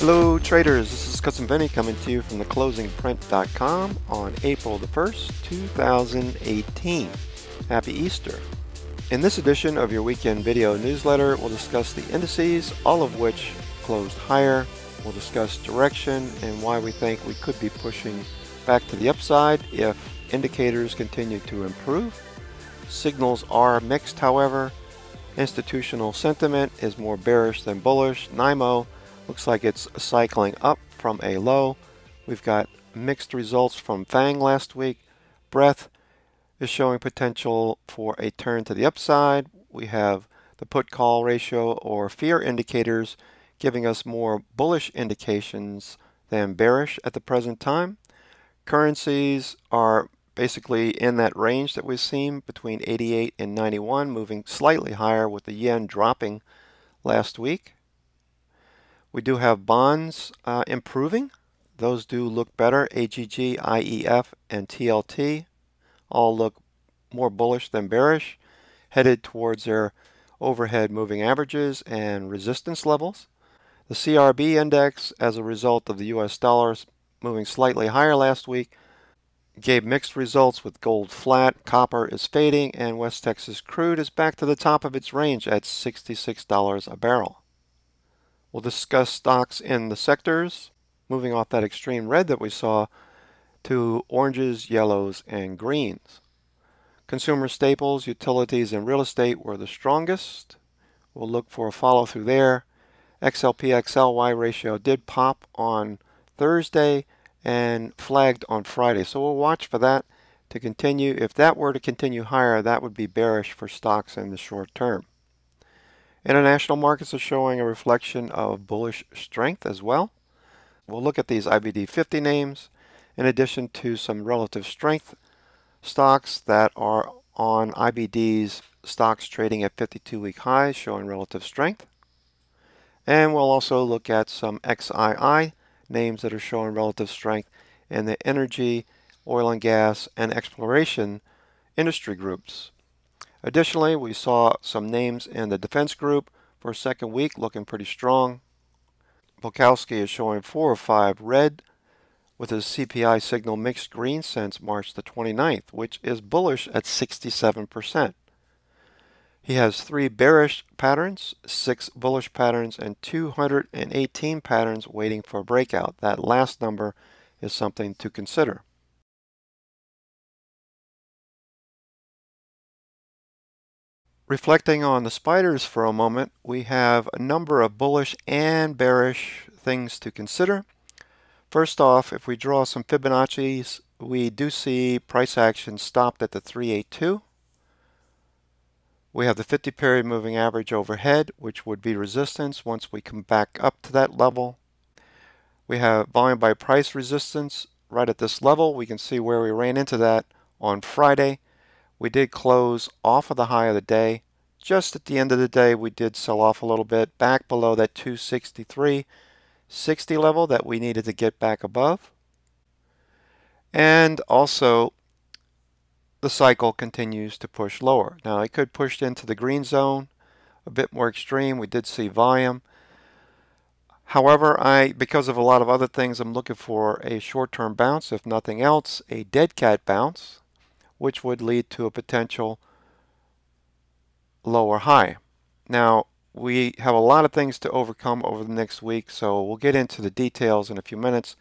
Hello traders, this is Cousin Vinny coming to you from theclosingprint.com on April the 1st, 2018. Happy Easter. In this edition of your weekend video newsletter, we'll discuss the indices, all of which closed higher. We'll discuss direction and why we think we could be pushing back to the upside if indicators continue to improve. Signals are mixed, however. Institutional sentiment is more bearish than bullish. NYMO looks like it's cycling up from a low. We've got mixed results from FANG last week. Breath is showing potential for a turn to the upside. We have the put-call ratio or fear indicators giving us more bullish indications than bearish at the present time. Currencies are basically in that range that we've seen between 88 and 91, moving slightly higher with the yen dropping last week. We do have bonds improving. Those do look better. AGG, IEF, and TLT all look more bullish than bearish, headed towards their overhead moving averages and resistance levels. The CRB index, as a result of the US dollars moving slightly higher last week, gave mixed results with gold flat, copper is fading, and West Texas crude is back to the top of its range at $66 a barrel. We'll discuss stocks in the sectors, moving off that extreme red that we saw to oranges, yellows, and greens. Consumer staples, utilities, and real estate were the strongest. We'll look for a follow through there. XLP-XLY ratio did pop on Thursday and flagged on Friday, so we'll watch for that to continue. If that were to continue higher, that would be bearish for stocks in the short term. International markets are showing a reflection of bullish strength as well. We'll look at these IBD 50 names in addition to some relative strength stocks that are on IBD's stocks trading at 52-week highs showing relative strength. And we'll also look at some XII names that are showing relative strength in the energy, oil and gas, and exploration industry groups. Additionally, we saw some names in the defense group for a second week looking pretty strong. Bukowski is showing 4 of 5 red with his CPI signal mixed green since March the 29th, which is bullish at 67%. He has 3 bearish patterns, 6 bullish patterns, and 218 patterns waiting for a breakout. That last number is something to consider. Reflecting on the spiders for a moment, we have a number of bullish and bearish things to consider. First off, if we draw some Fibonacci's, we do see price action stopped at the 382. We have the 50-period moving average overhead, which would be resistance once we come back up to that level. We have volume by price resistance right at this level. We can see where we ran into that on Friday. We did close off of the high of the day. Just at the end of the day, we did sell off a little bit, back below that 263.60 level that we needed to get back above. And also, the cycle continues to push lower. Now, it could push into the green zone, a bit more extreme. We did see volume. However, because of a lot of other things, I'm looking for a short-term bounce, if nothing else, a dead cat bounce, which would lead to a potential lower high. Now, we have a lot of things to overcome over the next week, so we'll get into the details in a few minutes.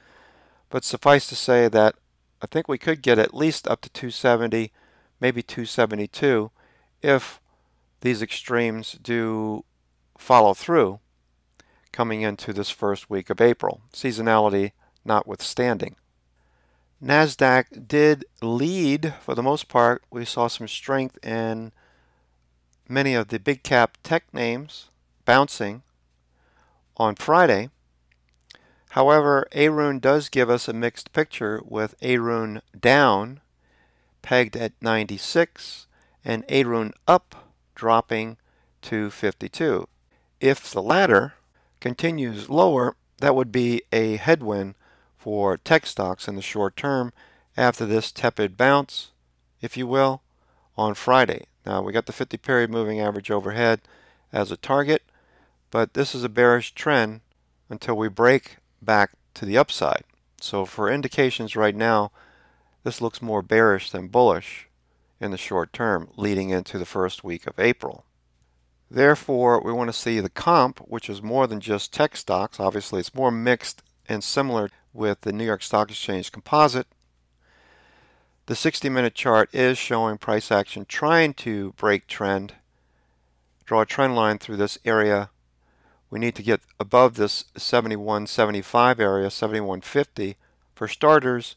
But suffice to say that I think we could get at least up to 270, maybe 272, if these extremes do follow through coming into this first week of April, seasonality notwithstanding. NASDAQ did lead for the most part. We saw some strength in many of the big cap tech names bouncing on Friday. However, ARUN does give us a mixed picture with ARUN down, pegged at 96, and ARUN up, dropping to 52. If the latter continues lower, that would be a headwind for tech stocks in the short term after this tepid bounce, if you will, on Friday. Now, we got the 50-period moving average overhead as a target, but this is a bearish trend until we break back to the upside. So for indications right now, this looks more bearish than bullish in the short term leading into the first week of April. Therefore, we want to see the comp, which is more than just tech stocks. Obviously, it's more mixed and similar with the New York Stock Exchange Composite. The 60-minute chart is showing price action trying to break trend, draw a trend line through this area. We need to get above this 71.75 area, 71.50. For starters,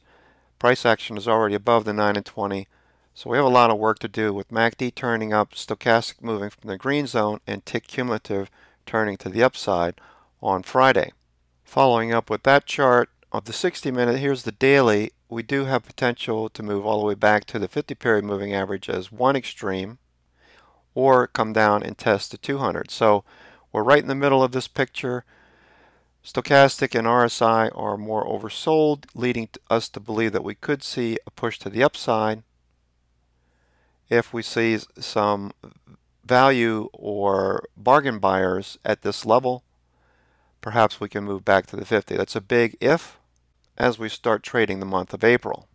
price action is already above the 9 and 20. So we have a lot of work to do with MACD turning up, stochastic moving from the green zone, and tick cumulative turning to the upside on Friday. Following up with that chart of the 60-minute, here's the daily. We do have potential to move all the way back to the 50-period moving average as one extreme, or come down and test the 200. So we're right in the middle of this picture. Stochastic and RSI are more oversold, leading us to believe that we could see a push to the upside. If we see some value or bargain buyers at this level, perhaps we can move back to the 50. That's a big if as we start trading the month of April.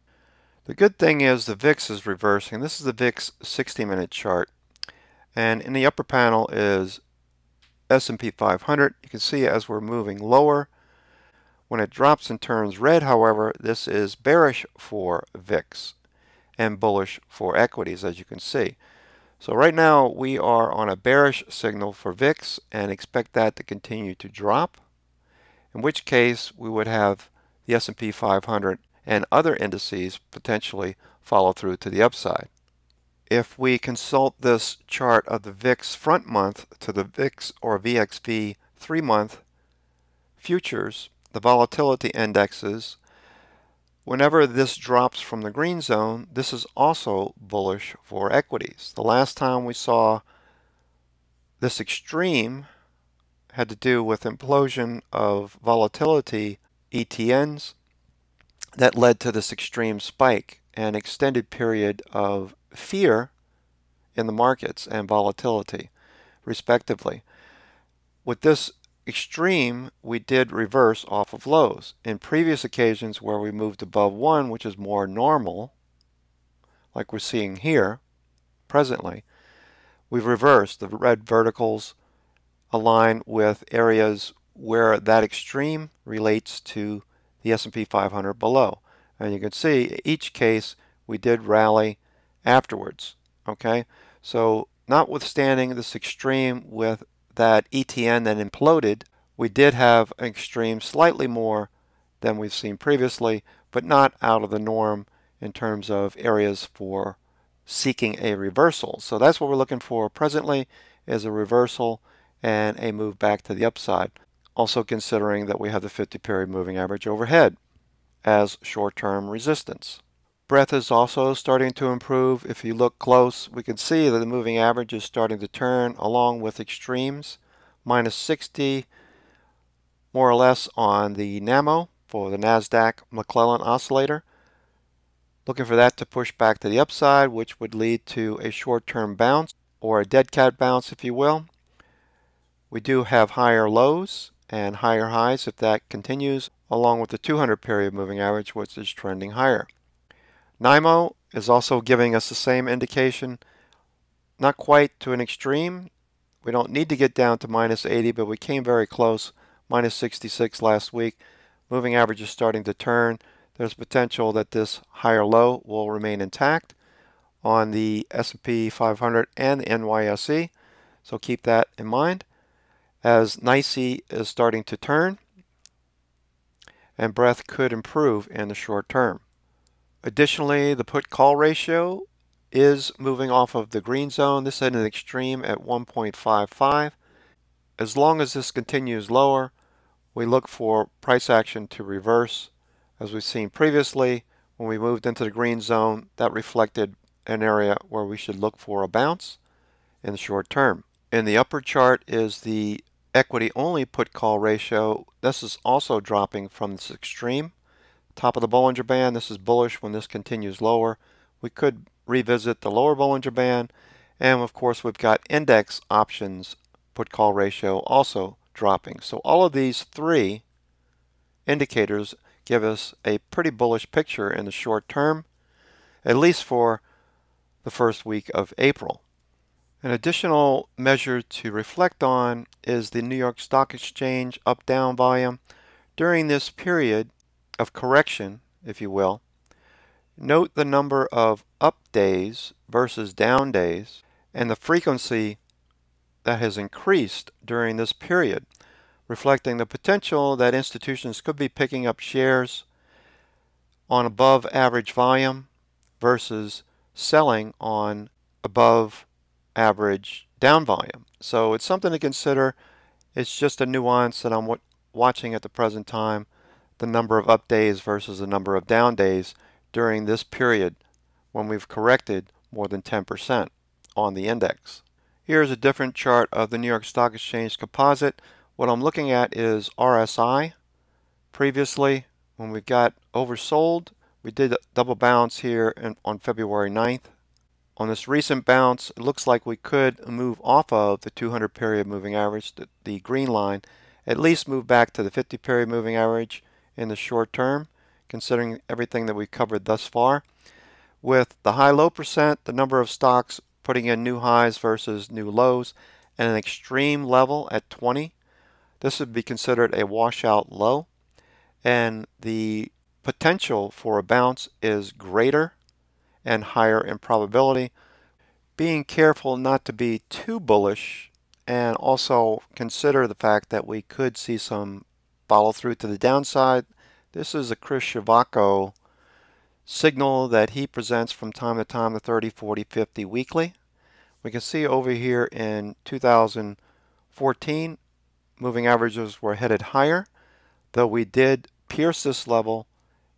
The good thing is the VIX is reversing. This is the VIX 60-minute chart. And in the upper panel is S&P 500. You can see as we're moving lower. When it drops and turns red, however, this is bearish for VIX and bullish for equities, as you can see. So right now we are on a bearish signal for VIX and expect that to continue to drop, in which case we would have the S&P 500 and other indices potentially follow through to the upside. If we consult this chart of the VIX front month to the VIX or VXV 3-month futures, the volatility indexes, whenever this drops from the green zone, this is also bullish for equities. The last time we saw this extreme had to do with implosion of volatility ETNs that led to this extreme spike and extended period of fear in the markets and volatility, respectively. With this extreme, we did reverse off of lows. In previous occasions where we moved above 1, which is more normal, like we're seeing here presently, we've reversed. The red verticals align with areas where that extreme relates to the S&P 500 below. And you can see each case we did rally afterwards. Okay, so notwithstanding this extreme with that ETN that imploded, we did have an extreme slightly more than we've seen previously, but not out of the norm in terms of areas for seeking a reversal. So that's what we're looking for presently, is a reversal and a move back to the upside. Also considering that we have the 50-period moving average overhead as short-term resistance. Breadth is also starting to improve. If you look close, we can see that the moving average is starting to turn along with extremes. Minus 60 more or less on the NAMO for the NASDAQ McClellan oscillator. Looking for that to push back to the upside, which would lead to a short-term bounce or a dead cat bounce, if you will. We do have higher lows and higher highs if that continues, along with the 200-period moving average, which is trending higher. NYMO is also giving us the same indication, not quite to an extreme. We don't need to get down to minus 80, but we came very close, minus 66 last week. Moving average is starting to turn. There's potential that this higher low will remain intact on the S&P 500 and the NYSE, so keep that in mind. As NYSE is starting to turn, and breadth could improve in the short term. Additionally, the put-call ratio is moving off of the green zone. This is at an extreme at 1.55. As long as this continues lower, we look for price action to reverse. As we've seen previously, when we moved into the green zone, that reflected an area where we should look for a bounce in the short term. In the upper chart is the equity-only put-call ratio. This is also dropping from this extreme. Top of the Bollinger Band, this is bullish. When this continues lower, we could revisit the lower Bollinger Band. And of course, we've got index options put-call ratio also dropping. So all of these three indicators give us a pretty bullish picture in the short term, at least for the first week of April. An additional measure to reflect on is the New York Stock Exchange up-down volume during this period of correction, if you will. Note the number of up days versus down days and the frequency that has increased during this period, reflecting the potential that institutions could be picking up shares on above average volume versus selling on above average down volume. So it's something to consider. It's just a nuance that I'm watching at the present time, the number of up days versus the number of down days during this period when we've corrected more than 10% on the index. Here's a different chart of the New York Stock Exchange Composite. What I'm looking at is RSI. Previously, when we got oversold, we did a double bounce here on February 9th. On this recent bounce, it looks like we could move off of the 200 period moving average, the green line, at least move back to the 50 period moving average in the short term, considering everything that we've covered thus far. With the high-low percent, the number of stocks putting in new highs versus new lows, and an extreme level at 20, this would be considered a washout low, and the potential for a bounce is greater and higher in probability. Being careful not to be too bullish, and also consider the fact that we could see some follow through to the downside. This is a Chris Schiavocco signal that he presents from time to time, the 30, 40, 50 weekly. We can see over here in 2014, moving averages were headed higher, though we did pierce this level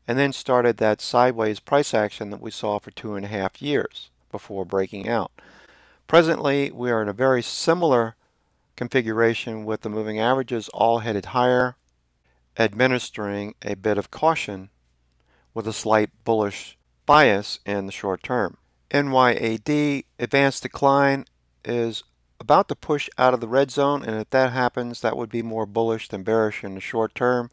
and then started that sideways price action that we saw for 2.5 years before breaking out. Presently, we are in a very similar configuration with the moving averages all headed higher, administering a bit of caution with a slight bullish bias in the short term. NYAD advanced decline is about to push out of the red zone, and if that happens, that would be more bullish than bearish in the short term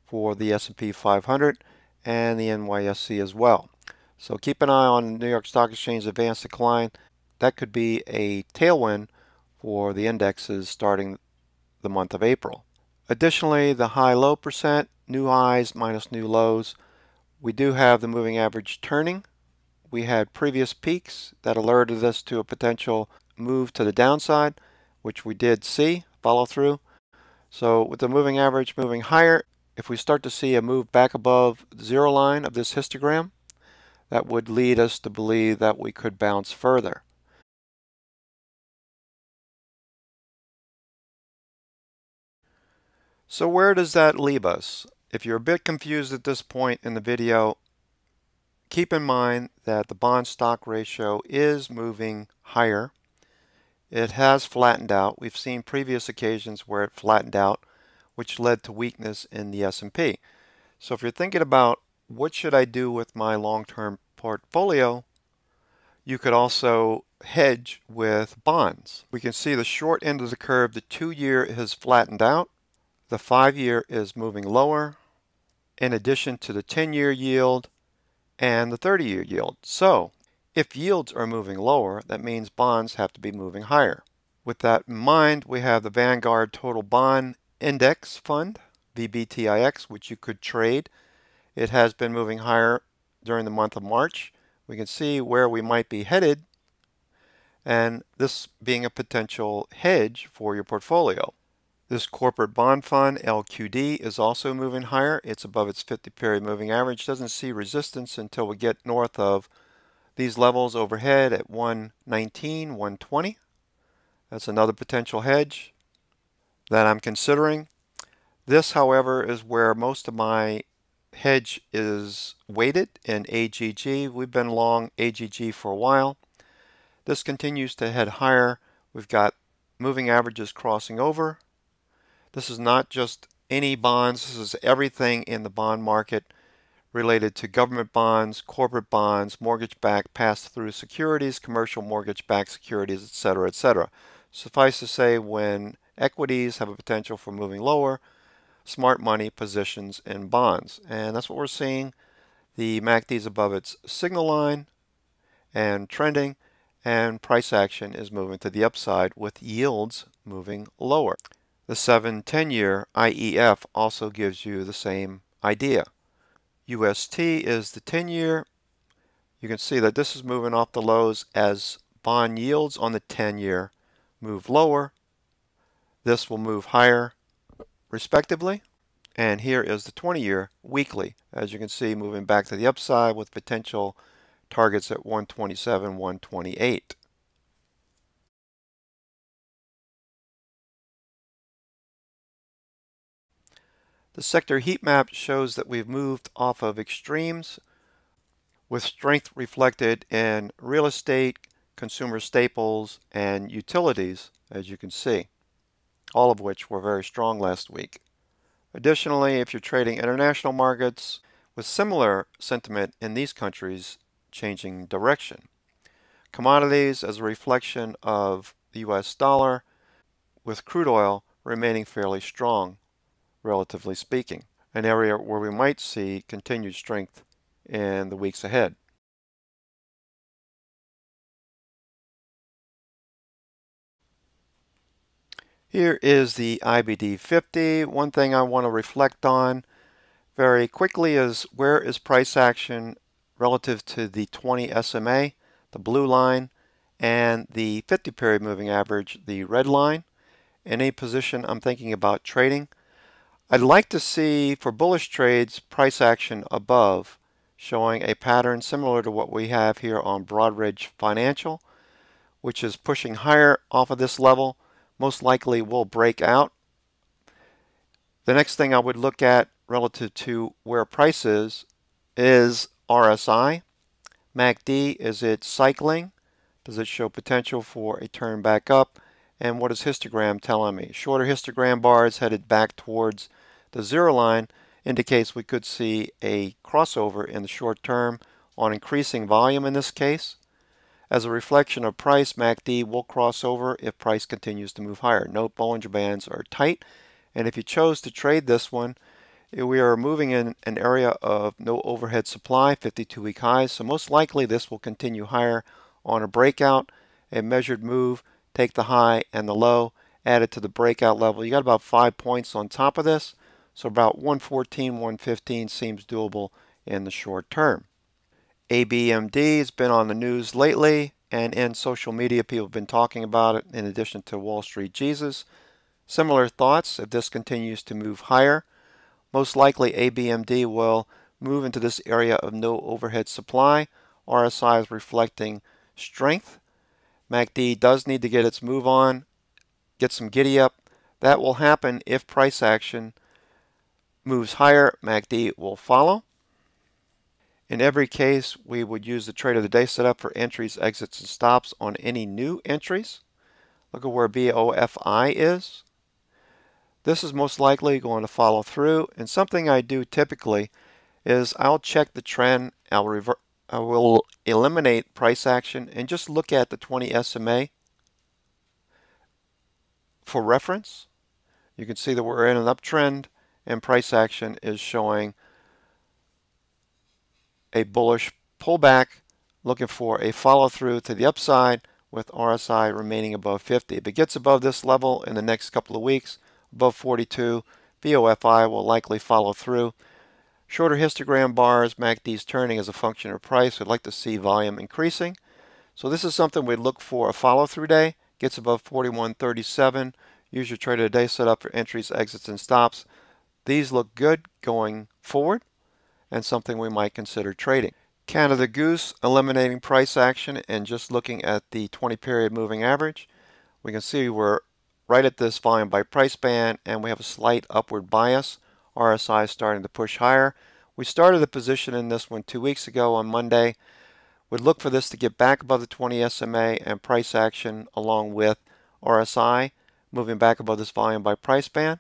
for the S&P 500 and the NYSE as well. So keep an eye on New York Stock Exchange advanced decline. That could be a tailwind for the indexes starting the month of April. Additionally, the high-low percent, new highs minus new lows. We do have the moving average turning. We had previous peaks that alerted us to a potential move to the downside, which we did see follow through. So with the moving average moving higher, if we start to see a move back above the zero line of this histogram, that would lead us to believe that we could bounce further. So where does that leave us? If you're a bit confused at this point in the video, keep in mind that the bond stock ratio is moving higher. It has flattened out. We've seen previous occasions where it flattened out, which led to weakness in the S&P. So if you're thinking about what should I do with my long-term portfolio, you could also hedge with bonds. We can see the short end of the curve, the 2-year has flattened out. The 5-year is moving lower, in addition to the 10-year yield and the 30-year yield. So if yields are moving lower, that means bonds have to be moving higher. With that in mind, we have the Vanguard Total Bond Index Fund, VBTIX, which you could trade. It has been moving higher during the month of March. We can see where we might be headed, and this being a potential hedge for your portfolio. This corporate bond fund, LQD, is also moving higher. It's above its 50-period moving average. Doesn't see resistance until we get north of these levels overhead at 119, 120. That's another potential hedge that I'm considering. This, however, is where most of my hedge is weighted in AGG. We've been long AGG for a while. This continues to head higher. We've got moving averages crossing over. This is not just any bonds. This is everything in the bond market related to government bonds, corporate bonds, mortgage-backed pass-through securities, commercial mortgage-backed securities, etc., etc. Suffice to say, when Equities have a potential for moving lower. Smart money positions in bonds. And that's what we're seeing. The MACD is above its signal line and trending, and price action is moving to the upside with yields moving lower. The 7-10-year IEF also gives you the same idea. UST is the 10-year. You can see that this is moving off the lows as bond yields on the 10-year move lower. This will move higher respectively. And here is the 20-year weekly, as you can see, moving back to the upside with potential targets at 127, 128. The sector heat map shows that we've moved off of extremes with strength reflected in real estate, consumer staples, and utilities, as you can see, all of which were very strong last week. Additionally, if you're trading international markets with similar sentiment in these countries changing direction. Commodities as a reflection of the US dollar, with crude oil remaining fairly strong, relatively speaking, an area where we might see continued strength in the weeks ahead. Here is the IBD 50. One thing I want to reflect on very quickly is where is price action relative to the 20 SMA, the blue line, and the 50-period moving average, the red line. In a position I'm thinking about trading, I'd like to see for bullish trades price action above, showing a pattern similar to what we have here on Broadridge Financial, which is pushing higher off of this level. Most likely will break out. The next thing I would look at relative to where price is RSI. MACD, is it cycling? Does it show potential for a turn back up? And what is histogram telling me? Shorter histogram bars headed back towards the zero line indicates we could see a crossover in the short term on increasing volume in this case. As a reflection of price, MACD will cross over if price continues to move higher. Note Bollinger Bands are tight, and if you chose to trade this one, we are moving in an area of no overhead supply, 52-week highs, so most likely this will continue higher on a breakout, a measured move, take the high and the low, add it to the breakout level. You got about 5 points on top of this, so about 114, 115 seems doable in the short term. ABMD has been on the news lately, and in social media people have been talking about it in addition to Wall Street Jesus. Similar thoughts if this continues to move higher. Most likely ABMD will move into this area of no overhead supply. RSI is reflecting strength. MACD does need to get its move on, get some giddy up. That will happen if price action moves higher. MACD will follow. In every case, we would use the trade of the day setup for entries, exits, and stops on any new entries. Look at where BOFI is. This is most likely going to follow through, and something I do typically is I'll check the trend, I will eliminate price action and just look at the 20 SMA for reference. You can see that we're in an uptrend and price action is showing a bullish pullback, looking for a follow through to the upside with RSI remaining above 50. If it gets above this level in the next couple of weeks, above 42, BOFI will likely follow through. Shorter histogram bars, MACD's turning as a function of price. We'd like to see volume increasing. So this is something we'd look for a follow through day. Gets above 41.37. Use your trade of the day setup for entries, exits, and stops. These look good going forward and something we might consider trading. Canada Goose, eliminating price action and just looking at the 20-period moving average. We can see we're right at this volume by price band and we have a slight upward bias. RSI is starting to push higher. We started the position in this one 2 weeks ago on Monday. We'd look for this to get back above the 20 SMA and price action along with RSI moving back above this volume by price band.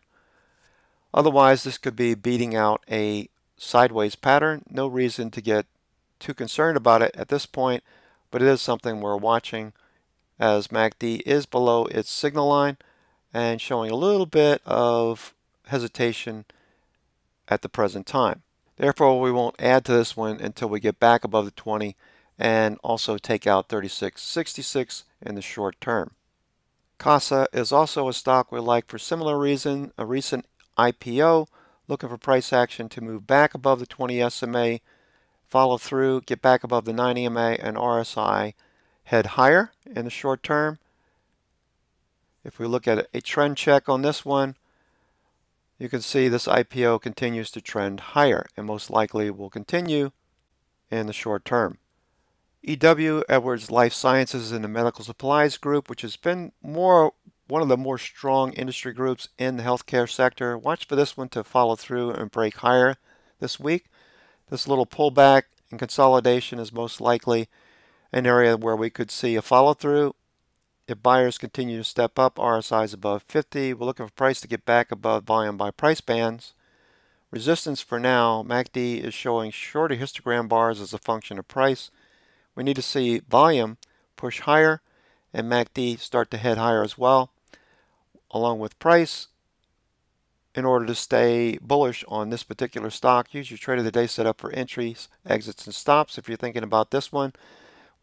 Otherwise, this could be beating out a sideways pattern. No reason to get too concerned about it at this point, but it is something we're watching as MACD is below its signal line and showing a little bit of hesitation at the present time. Therefore, we won't add to this one until we get back above the 20 and also take out 36.66 in the short term. CASA is also a stock we like for similar reason, a recent IPO, looking for price action to move back above the 20 SMA, follow through, get back above the 9 EMA and RSI, head higher in the short term. If we look at a trend check on this one, you can see this IPO continues to trend higher and most likely will continue in the short term. EW, Edwards Life Sciences in the Medical Supplies Group, which has been one of the more strong industry groups in the healthcare sector. Watch for this one to follow through and break higher this week. This little pullback and consolidation is most likely an area where we could see a follow through. If buyers continue to step up, RSI is above 50. We're looking for price to get back above volume by price bands. Resistance for now, MACD is showing shorter histogram bars as a function of price. We need to see volume push higher and MACD start to head higher as well, along with price, in order to stay bullish on this particular stock. Use your trade of the day setup for entries, exits, and stops. If you're thinking about this one,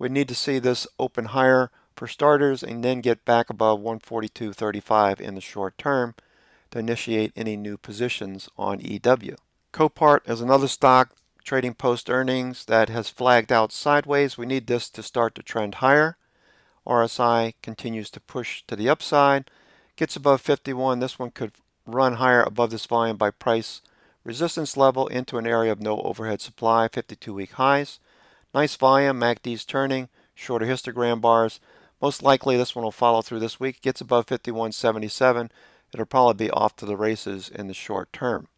we need to see this open higher for starters and then get back above 142.35 in the short term to initiate any new positions on EW. Copart is another stock trading post earnings that has flagged out sideways. We need this to start to trend higher. RSI continues to push to the upside, gets above 51. This one could run higher above this volume by price resistance level into an area of no overhead supply, 52-week highs. Nice volume, MACD's turning, shorter histogram bars. Most likely this one will follow through this week. Gets above 51.77. It'll probably be off to the races in the short term.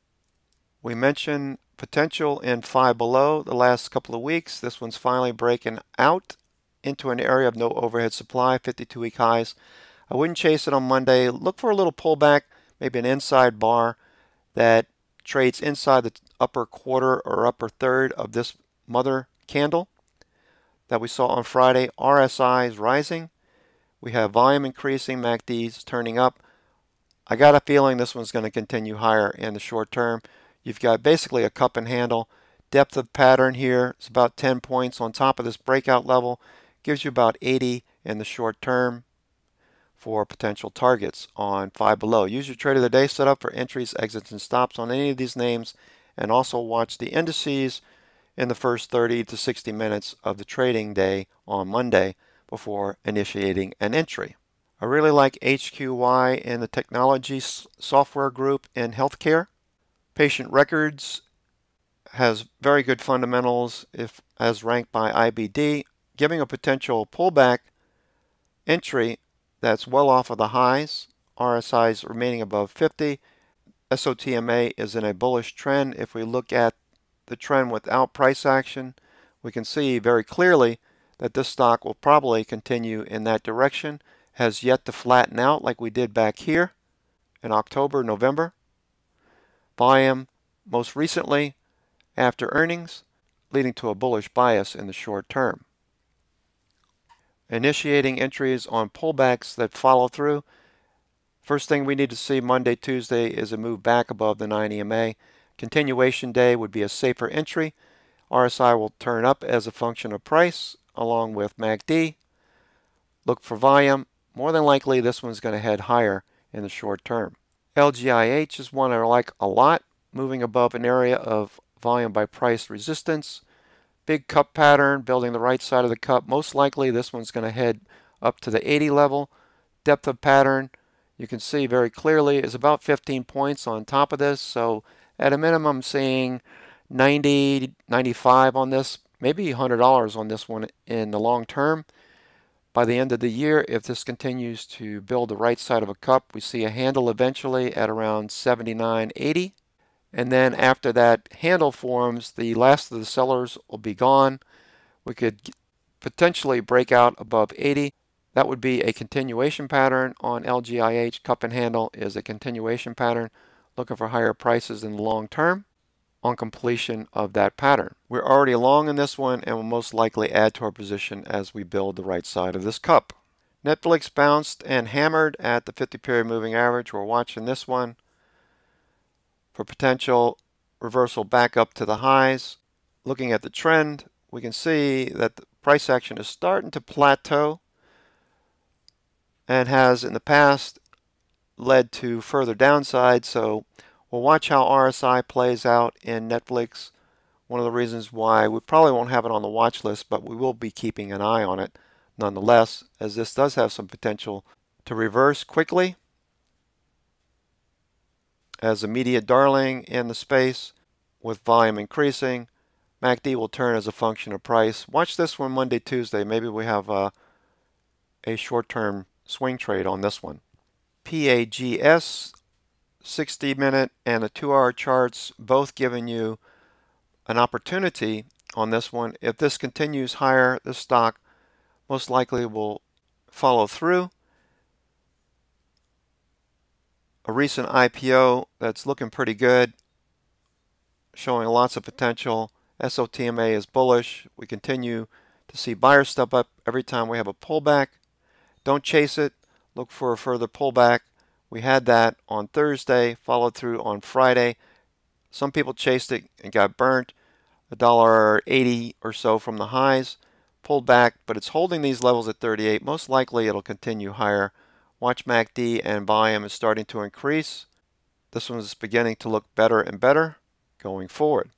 We mentioned potential in Five Below the last couple of weeks. This one's finally breaking out into an area of no overhead supply, 52-week highs. I wouldn't chase it on Monday. Look for a little pullback, maybe an inside bar that trades inside the upper quarter or upper third of this mother candle that we saw on Friday. RSI is rising. We have volume increasing, MACD's turning up. I got a feeling this one's going to continue higher in the short term. You've got basically a cup and handle. Depth of pattern here is about 10 points on top of this breakout level. Gives you about 80 in the short term for potential targets on Five Below. Use your trade of the day setup for entries, exits, and stops on any of these names, and also watch the indices in the first 30 to 60 minutes of the trading day on Monday before initiating an entry. I really like HQY in the technology software group in healthcare. Patient records has very good fundamentals as ranked by IBD, giving a potential pullback entry that's well off of the highs. RSI is remaining above 50. SOTMA is in a bullish trend. If we look at the trend without price action, we can see very clearly that this stock will probably continue in that direction. Has yet to flatten out like we did back here in October, November. Volume most recently after earnings, leading to a bullish bias in the short term. Initiating entries on pullbacks that follow through. First thing we need to see Monday, Tuesday is a move back above the 9 EMA. Continuation day would be a safer entry. RSI will turn up as a function of price along with MACD. Look for volume. More than likely this one's going to head higher in the short term. LGIH is one I like a lot, moving above an area of volume by price resistance. Big cup pattern, building the right side of the cup. Most likely this one's going to head up to the 80 level. Depth of pattern, you can see very clearly, is about 15 points on top of this. So at a minimum, seeing 90, 95 on this, maybe $100 on this one in the long term. By the end of the year, if this continues to build the right side of a cup, we see a handle eventually at around 79.80. And then after that handle forms, the last of the sellers will be gone. We could potentially break out above 80. That would be a continuation pattern on LGIH. Cup and handle is a continuation pattern, looking for higher prices in the long term on completion of that pattern. We're already long in this one and will most likely add to our position as we build the right side of this cup. Netflix bounced and hammered at the 50-period moving average. We're watching this one for potential reversal back up to the highs. Looking at the trend, we can see that the price action is starting to plateau and has in the past led to further downside. So we'll watch how RSI plays out in Netflix. One of the reasons why we probably won't have it on the watch list, but we will be keeping an eye on it nonetheless, as this does have some potential to reverse quickly as a media darling in the space with volume increasing. MACD will turn as a function of price. Watch this one Monday, Tuesday. Maybe we have a short-term swing trade on this one. PAGS 60-minute and the 2-hour charts both giving you an opportunity on this one. If this continues higher, this stock most likely will follow through. A recent IPO that's looking pretty good, showing lots of potential. SOTMA is bullish. We continue to see buyers step up every time we have a pullback. Don't chase it. Look for a further pullback. We had that on Thursday, followed through on Friday. Some people chased it and got burnt. $1.80 or so from the highs. Pulled back, but it's holding these levels at 38. Most likely it'll continue higher. Watch MACD, and volume is starting to increase. This one's beginning to look better and better going forward.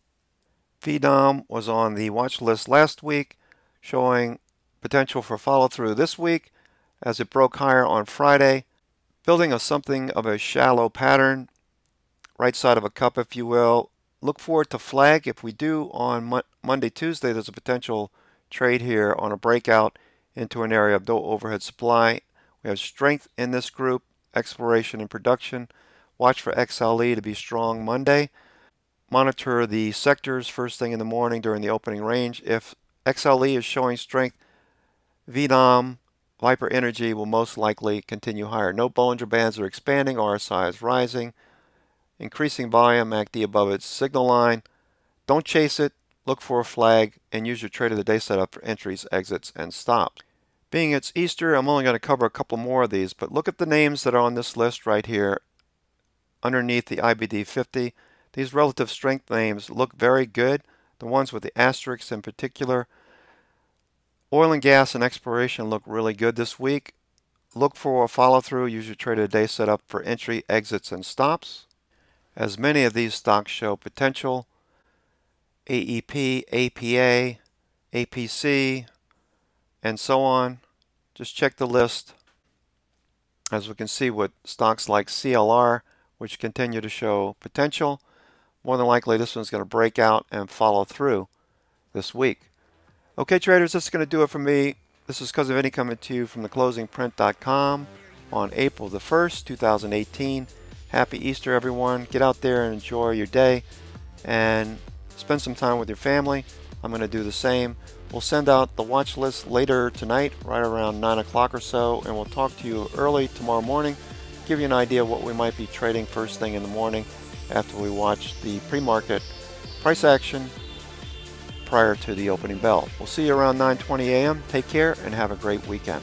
VDOM was on the watch list last week, showing potential for follow through this week as it broke higher on Friday, building something of a shallow pattern, right side of a cup if you will. Look for it to flag. If we do on Monday, Tuesday, there's a potential trade here on a breakout into an area of no overhead supply. We have strength in this group, exploration and production. Watch for XLE to be strong Monday. Monitor the sectors first thing in the morning during the opening range. If XLE is showing strength, VDOM, Viper Energy will most likely continue higher. No Bollinger Bands are expanding, RSI is rising. Increasing volume, MACD above its signal line. Don't chase it, look for a flag, and use your trade of the day setup for entries, exits, and stops. Being it's Easter, I'm only going to cover a couple more of these, but look at the names that are on this list right here underneath the IBD 50. These relative strength names look very good, the ones with the asterisks in particular. Oil and gas and exploration look really good this week. Look for a follow through, use your trade of the day setup for entry, exits, and stops. As many of these stocks show potential, AEP, APA, APC, and so on. Just check the list. As we can see with stocks like CLR, which continue to show potential, more than likely this one's going to break out and follow through this week. Okay, traders, this is going to do it for me. This is Cousin Vinny coming to you from theclosingprint.com on April the 1st, 2018. Happy Easter, everyone. Get out there and enjoy your day and spend some time with your family. I'm going to do the same. We'll send out the watch list later tonight, right around 9 o'clock or so, and we'll talk to you early tomorrow morning, give you an idea of what we might be trading first thing in the morning after we watch the pre-market price action prior to the opening bell. We'll see you around 9:20 a.m. Take care and have a great weekend.